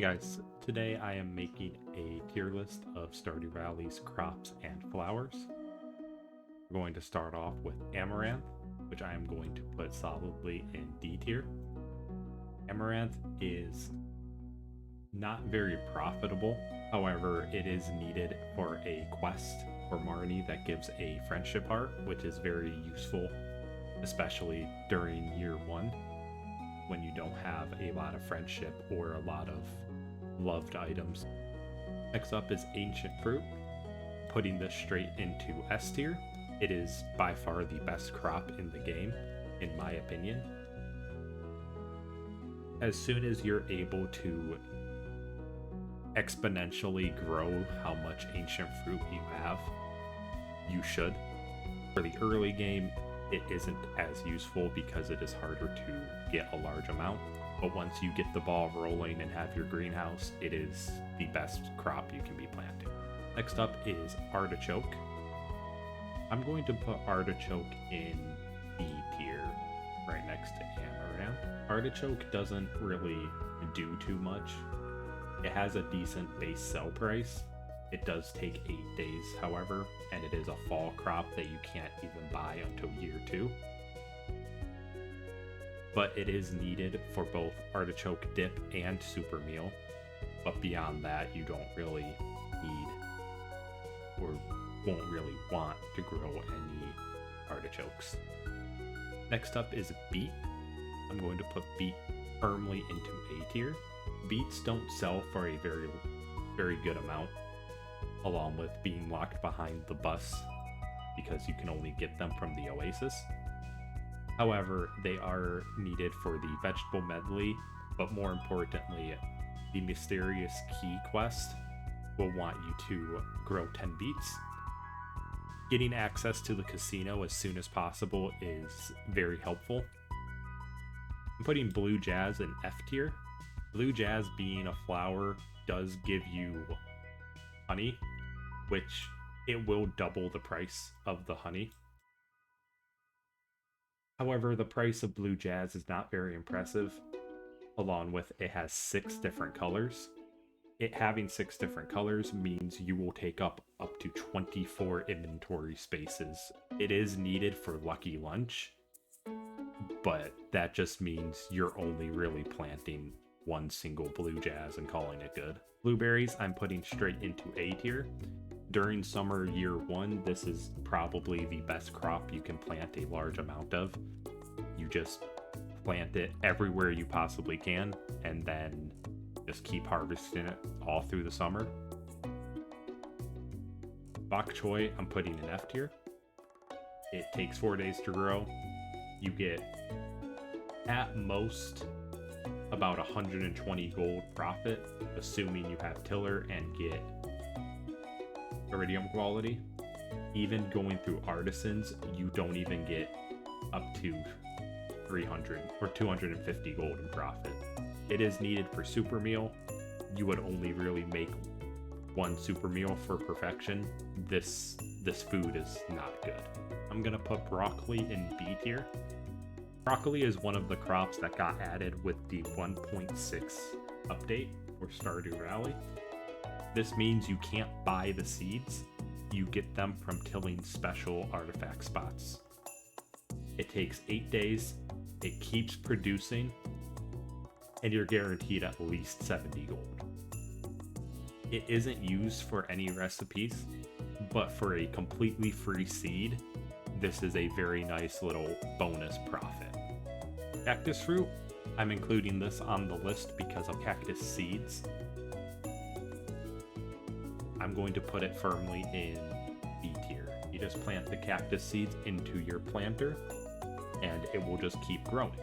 Hey guys, today I am making a tier list of Stardew Valley's crops and flowers. We're going to start off with Amaranth, which I am going to put solidly in D tier. Amaranth is not very profitable, however, it is needed for a quest for Marnie that gives a friendship heart, which is very useful, especially during year one when you don't have a lot of friendship or a lot of loved items. Next up is Ancient Fruit. Putting this straight into S tier. It is by far the best crop in the game, in my opinion. As soon as you're able to exponentially grow how much ancient fruit you have, you should. For the early game, it isn't as useful because it is harder to get a large amount. But once you get the ball rolling and have your greenhouse, it is the best crop you can be planting. Next up is Artichoke. I'm going to put Artichoke in B tier, right next to Amaranth. Artichoke doesn't really do too much. It has a decent base sell price. It does take 8 days, however, and it is a fall crop that you can't even buy until year 2. But it is needed for both artichoke dip and super meal. But beyond that, you don't really need or won't really want to grow any artichokes. Next up is beet. I'm going to put beet firmly into A tier. Beets don't sell for a very good amount, along with being locked behind the bus because you can only get them from the Oasis. However, they are needed for the vegetable medley, but more importantly, the mysterious key quest will want you to grow 10 beets. Getting access to the casino as soon as possible is very helpful. I'm putting Blue Jazz in F tier. Blue Jazz, being a flower, does give you honey, which it will double the price of the honey. However, the price of Blue Jazz is not very impressive, along with it has 6 different colors. It having 6 different colors means you will take up to 24 inventory spaces. It is needed for Lucky Lunch, but that just means you're only really planting one single Blue Jazz and calling it good. Blueberries, I'm putting straight into A tier. During summer year 1, this is probably the best crop you can plant a large amount of. You just plant it everywhere you possibly can, and then just keep harvesting it all through the summer. Bok choy, I'm putting in F tier. It takes 4 days to grow. You get, at most, about 120 gold profit, assuming you have tiller and get iridium quality. Even going through artisans, you don't even get up to 300 or 250 gold in profit. It is needed for super meal. You would only really make one super meal for perfection. This food is not good. I'm gonna put broccoli in B tier. Broccoli is one of the crops that got added with the 1.6 update for Stardew Valley. This means you can't buy the seeds, you get them from tilling special artifact spots. It takes 8 days, it keeps producing, and you're guaranteed at least 70 gold. It isn't used for any recipes, but for a completely free seed, this is a very nice little bonus profit. Cactus fruit, I'm including this on the list because of cactus seeds. I'm going to put it firmly in B tier. You just plant the cactus seeds into your planter, and it will just keep growing.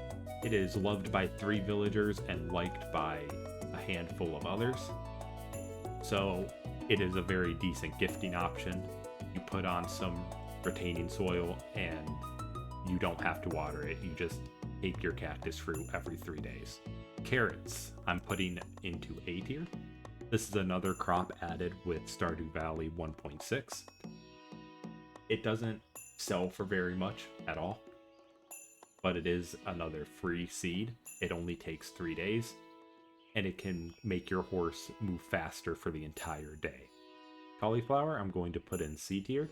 It is loved by 3 villagers and liked by a handful of others. So it is a very decent gifting option. You put on some retaining soil and you don't have to water it. You just take your cactus fruit every 3 days. Carrots, I'm putting into A tier. This is another crop added with Stardew Valley 1.6. It doesn't sell for very much at all, but it is another free seed. It only takes 3 days, and it can make your horse move faster for the entire day. Cauliflower, I'm going to put in C tier.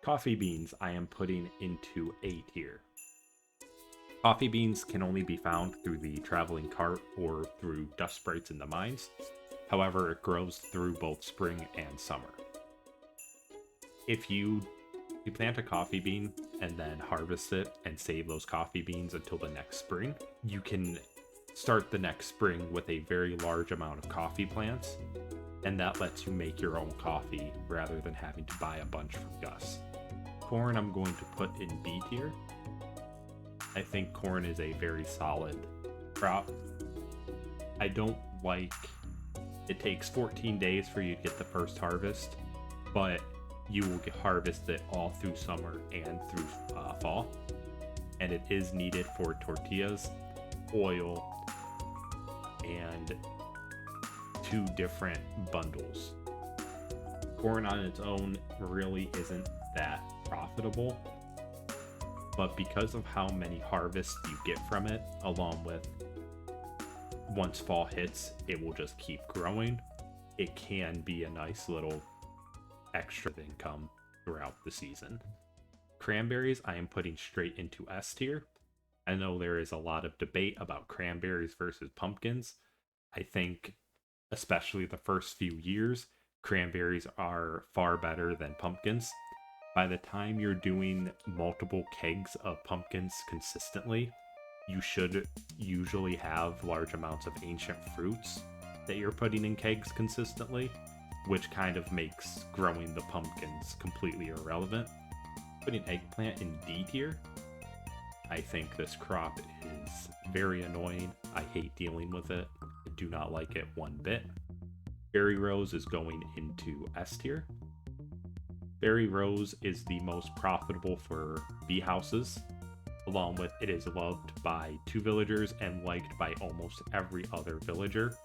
Coffee beans, I am putting into A tier. Coffee beans can only be found through the traveling cart or through dust sprites in the mines. However, it grows through both spring and summer. If you plant a coffee bean and then harvest it and save those coffee beans until the next spring, you can start the next spring with a very large amount of coffee plants, and that lets you make your own coffee rather than having to buy a bunch from Gus. Corn, I'm going to put in B tier. I think corn is a very solid crop. I don't like it takes 14 days for you to get the first harvest, but you will harvest it all through summer and through fall. And it is needed for tortillas, oil, and 2 different bundles. Corn on its own really isn't that profitable, but because of how many harvests you get from it, along with once fall hits, it will just keep growing. It can be a nice little extra income throughout the season. Cranberries, I am putting straight into S tier. I know there is a lot of debate about cranberries versus pumpkins. I think, especially the first few years, cranberries are far better than pumpkins. By the time you're doing multiple kegs of pumpkins consistently, you should usually have large amounts of ancient fruits that you're putting in kegs consistently, which kind of makes growing the pumpkins completely irrelevant. Putting eggplant in D tier. I think this crop is very annoying. I hate dealing with it. I do not like it one bit. Berry rose is going into S tier. Berry rose is the most profitable for bee houses. Along with it is loved by 2 villagers and liked by almost every other villager.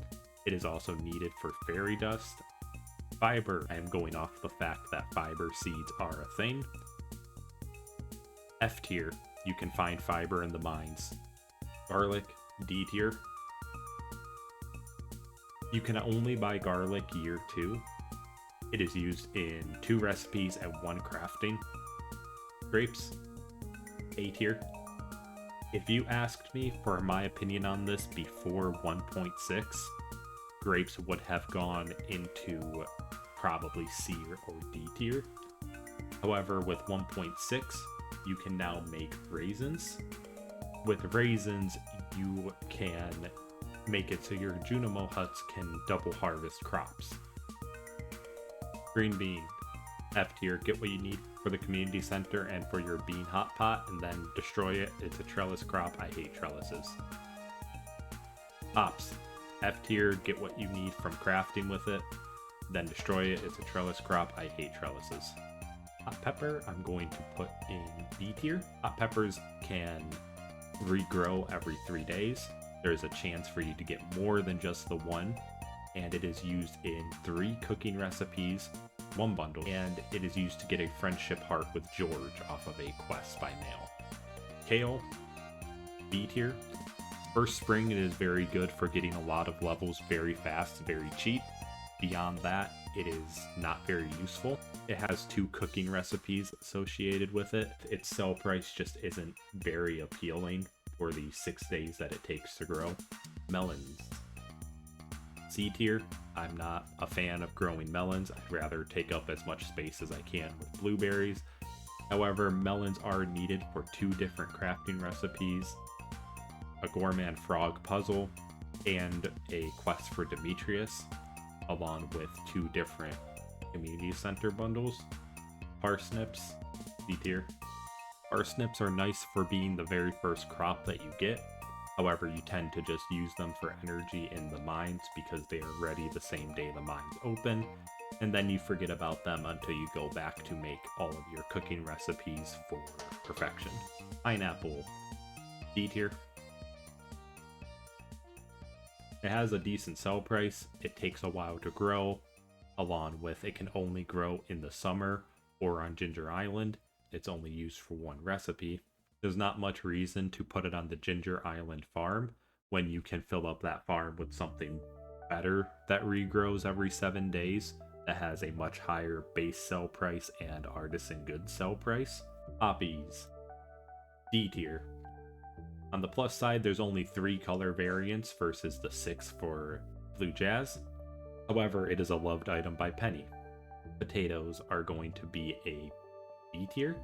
It is also needed for fairy dust. Fiber, I am going off the fact that fiber seeds are a thing. F tier, you can find fiber in the mines. Garlic, D tier. You can only buy garlic year 2. It is used in 2 recipes and 1 crafting. Grapes, A tier. If you asked me for my opinion on this before 1.6, grapes would have gone into probably C or D tier. However, with 1.6, you can now make raisins. With raisins, you can make it so your Junimo huts can double harvest crops. Green bean, F tier, get what you need for the community center and for your bean hot pot, and then destroy it. It's a trellis crop. I hate trellises. Hops, F tier, get what you need from crafting with it, then destroy it. It's a trellis crop. I hate trellises. Hot pepper, I'm going to put in B tier. Hot peppers can regrow every 3 days. There's a chance for you to get more than just the one, and it is used in 3 cooking recipes, 1 bundle, and it is used to get a friendship heart with George off of a quest by mail. Kale, B tier. First spring, it is very good for getting a lot of levels very fast, very cheap. Beyond that, it is not very useful. It has 2 cooking recipes associated with it. Its sell price just isn't very appealing for the 6 days that it takes to grow. Melons, C tier. I'm not a fan of growing melons. I'd rather take up as much space as I can with blueberries. However, melons are needed for 2 different crafting recipes, a Gourmand Frog puzzle, and a quest for Demetrius, along with 2 different community center bundles. Parsnips, C tier. Parsnips are nice for being the very first crop that you get. However, you tend to just use them for energy in the mines because they are ready the same day the mines open, and then you forget about them until you go back to make all of your cooking recipes for perfection. Pineapple, D tier. It has a decent sell price. It takes a while to grow, along with it can only grow in the summer or on Ginger Island. It's only used for 1 recipe. There's not much reason to put it on the Ginger Island farm, when you can fill up that farm with something better that regrows every 7 days that has a much higher base sell price and artisan goods sell price. Poppies, D tier. On the plus side, there's only 3 color variants versus the 6 for Blue Jazz. However, it is a loved item by Penny. Potatoes are going to be a B tier.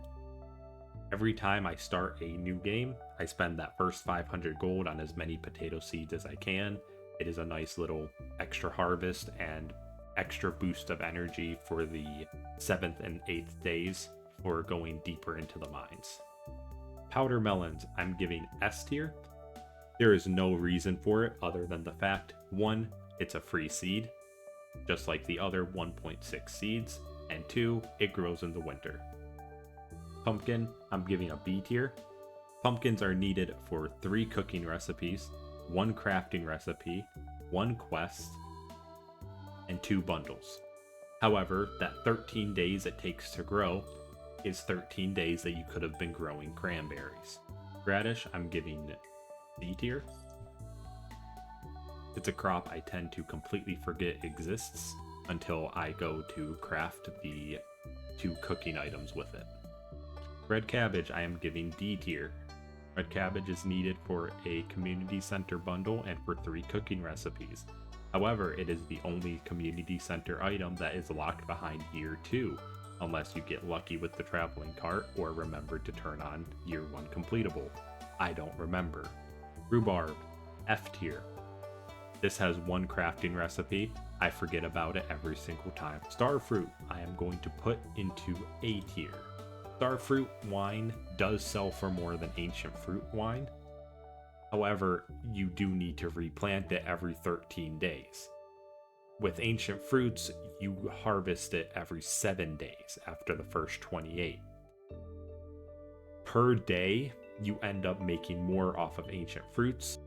Every time I start a new game, I spend that first 500 gold on as many potato seeds as I can. It is a nice little extra harvest and extra boost of energy for the 7th and 8th days for going deeper into the mines. Powder melons, I'm giving S tier. There is no reason for it other than the fact, 1, it's a free seed, just like the other 1.6 seeds, and 2, it grows in the winter. Pumpkin, I'm giving a B tier. Pumpkins are needed for 3 cooking recipes, 1 crafting recipe, 1 quest, and 2 bundles. However, that 13 days it takes to grow is 13 days that you could have been growing cranberries. Radish, I'm giving C tier. It's a crop I tend to completely forget exists until I go to craft the 2 cooking items with it. Red cabbage, I am giving D tier. Red cabbage is needed for a community center bundle and for 3 cooking recipes. However, it is the only community center item that is locked behind year 2, unless you get lucky with the traveling cart or remember to turn on year 1 completable. I don't remember. Rhubarb, F tier. This has 1 crafting recipe. I forget about it every single time. Starfruit, I am going to put into A tier. Starfruit wine does sell for more than ancient fruit wine. However, you do need to replant it every 13 days. With ancient fruits, you harvest it every 7 days after the first 28. Per day, you end up making more off of ancient fruits.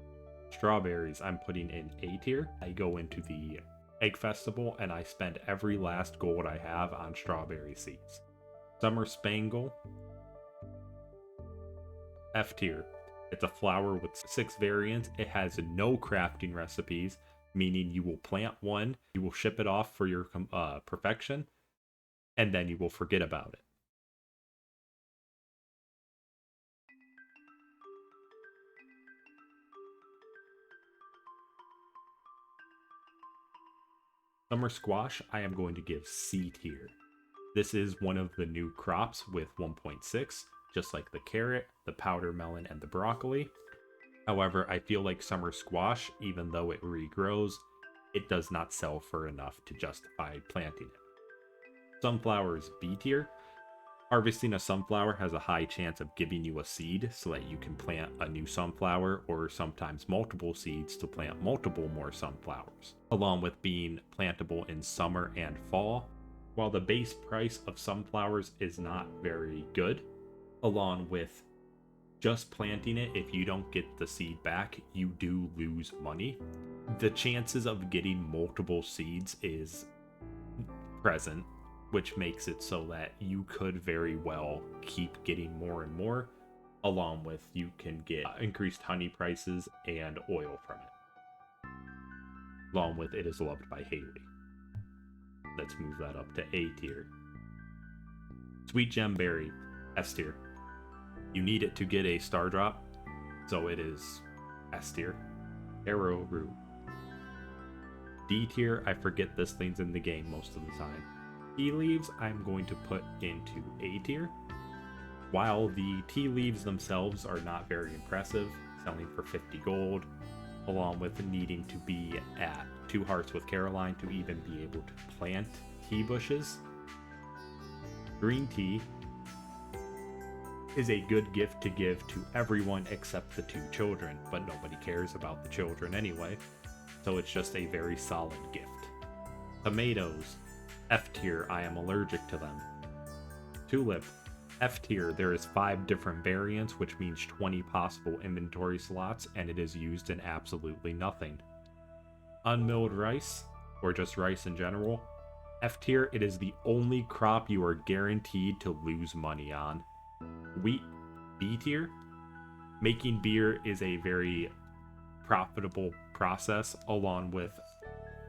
Strawberries, I'm putting in A tier. I go into the Egg Festival and I spend every last gold I have on strawberry seeds. Summer Spangle, F tier. It's a flower with 6 variants. It has no crafting recipes, meaning you will plant one, you will ship it off for your perfection, and then you will forget about it. Summer Squash, I am going to give C tier. This is one of the new crops with 1.6, just like the carrot, the powder melon, and the broccoli. However, I feel like Summer Squash, even though it regrows, it does not sell for enough to justify planting it. Sunflowers, B tier. Harvesting a sunflower has a high chance of giving you a seed so that you can plant a new sunflower, or sometimes multiple seeds to plant multiple more sunflowers, along with being plantable in summer and fall. While the base price of sunflowers is not very good, along with just planting it, if you don't get the seed back, you do lose money. The chances of getting multiple seeds is present, which makes it so that you could very well keep getting more and more, along with you can get increased honey prices and oil from it. Along with it is loved by Haley. Let's move that up to A tier. Sweet Gem Berry, S tier. You need it to get a star drop, so it is S tier. Arrowroot, D tier. I forget this thing's in the game most of the time. Tea leaves, I'm going to put into A tier. While the tea leaves themselves are not very impressive, selling for 50 gold, along with needing to be at 2 hearts with Caroline to even be able to plant tea bushes. Green tea is a good gift to give to everyone except the 2 children, but nobody cares about the children anyway, so it's just a very solid gift. Tomatoes, F tier. I am allergic to them. Tulip, F tier. There is 5 different variants, which means 20 possible inventory slots, and it is used in absolutely nothing. Unmilled rice, or just rice in general, F tier. It is the only crop you are guaranteed to lose money on. Wheat, B tier. Making beer is a very profitable process, along with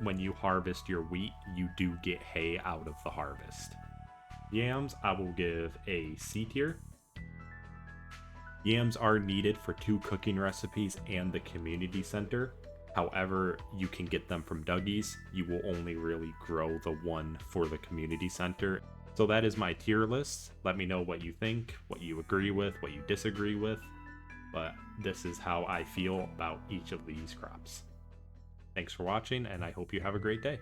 when you harvest your wheat, you do get hay out of the harvest. Yams, I will give a C tier. Yams are needed for 2 cooking recipes and the community center. However, you can get them from Dougie's. You will only really grow the one for the community center. So that is my tier list. Let me know what you think, what you agree with, what you disagree with. But this is how I feel about each of these crops. Thanks for watching, and I hope you have a great day.